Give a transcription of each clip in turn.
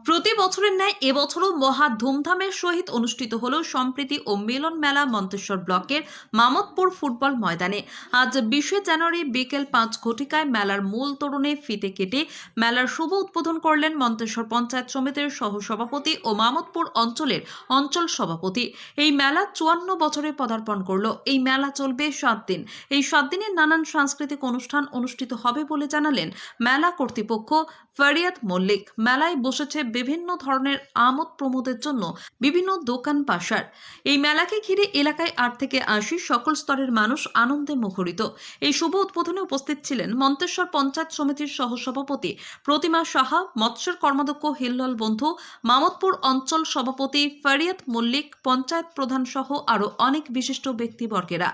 প্রতি বছরের ন্যায় এবছরও মহা ধুমধামের সহিত অনুষ্ঠিত হলো সম্প্রীতি ও মিলন মেলা মন্তেশ্বর ব্লকের মামদপুর ফুটবল ময়দানে। আজ 20শে জানুয়ারি বিকেল 5 ঘটিকায় মেলার মূল তোরণে ফিতে কেটে মেলার শুভ উদ্বোধন করলেন মন্তেশ্বর পঞ্চায়েত সমিতির সহসভাপতি ও মামদপুর অঞ্চলের অঞ্চল সভাপতি। এই মেলা 54 বছরে পদার্পণ করলো। এই মেলা চলবে 7 দিন। এই 7 দিনে নানান সাংস্কৃতিক অনুষ্ঠান অনুষ্ঠিত হবে বলে জানালেন মেলা কর্তৃপক্ষ ফরিয়াদ মল্লিক। মেলায় বসেছে বিভিন্ন ধরনের আমোদ প্রমোদের জন্য বিভিন্ন দোকান পাশার। এই মেলাকে ঘিরে এলাকায় 8 থেকে 80 সকল স্তরের মানুষ আনন্দে মুখরিত। এই শুভ উদ্বোধনে উপস্থিত ছিলেন মন্তেশ্বর পঞ্চায়েত সমিতির সহসভাপতি প্রতিমা সাহা, মৎস্যের কর্মাধ্যক্ষ হিল্লাল বন্ধু, মামদপুর অঞ্চল সভাপতি ফরিয়াদ মল্লিক, পঞ্চায়েত প্রধান সহ আরো অনেক বিশিষ্ট ব্যক্তিবর্গেরা।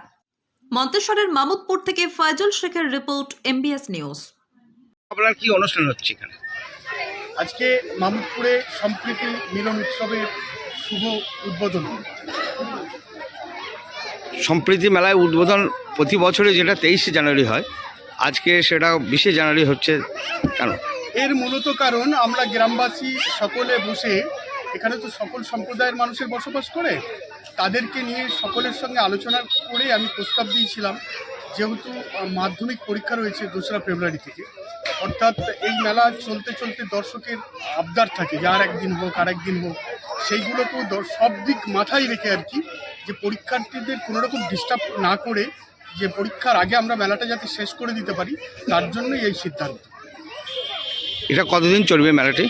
মন্তেশ্বরের মামদপুর থেকে ফয়জল শেখের রিপোর্ট, MBS নিউজ। আপনার কি অনুষ্ঠান হচ্ছে এখানে? আজকে মামদপুরে সম্প্রীতি মিলন উৎসবের শুভ উদ্বোধন। সম্প্রীতি মেলায় উদ্বোধন প্রতি বছরে যেটা 23শে জানুয়ারি হয়, আজকে সেটা 20শে জানুয়ারি হচ্ছে কেন? এর মূলত কারণ আমরা গ্রামবাসী সকলে বসে, এখানে তো সকল সম্প্রদায়ের মানুষের বসবাস করে, তাদেরকে নিয়ে সকলের সঙ্গে আলোচনা করে আমি প্রস্তাব দিয়েছিলাম, যেহেতু মাধ্যমিক পরীক্ষা রয়েছে 2রা ফেব্রুয়ারি থেকে, অর্থাৎ এই মেলা চলতে চলতে দর্শকের আবদার থাকে যে আর একদিন হোক, আর একদিন হোক। সেইগুলোকেও সব দিক মাথায় রেখে আর কি, যে পরীক্ষার্থীদের কোনোরকম ডিস্টার্ব না করে যে পরীক্ষার আগে আমরা মেলাটা যাতে শেষ করে দিতে পারি, তার জন্যই এই সিদ্ধান্ত। এটা কতদিন চলবে মেলাটি?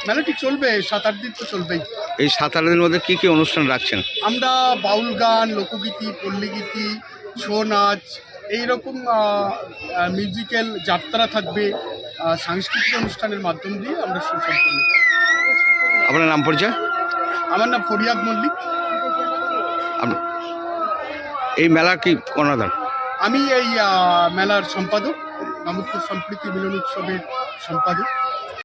মেলাটি চলবে 7-8 দিন তো চলবেই। এই 7-8 দিনের মধ্যে কী কী অনুষ্ঠান রাখছেন? আমরা বাউল গান, লোকগীতি, পল্লীগীতি, ছৌ নাচ, এইরকম মিউজিক্যাল যাত্রা থাকবে, সাংস্কৃতিক অনুষ্ঠানের মাধ্যম দিয়ে আমরা সুসম্পন্ন। আপনার নাম পরিচয়? আমার নাম ফরিয়াদ মল্লিক। এই মেলা কি কর্ণধার? আমি এই মেলার সম্পাদক, মামদপুর সম্প্রীতি মিলন উৎসবের সম্পাদক।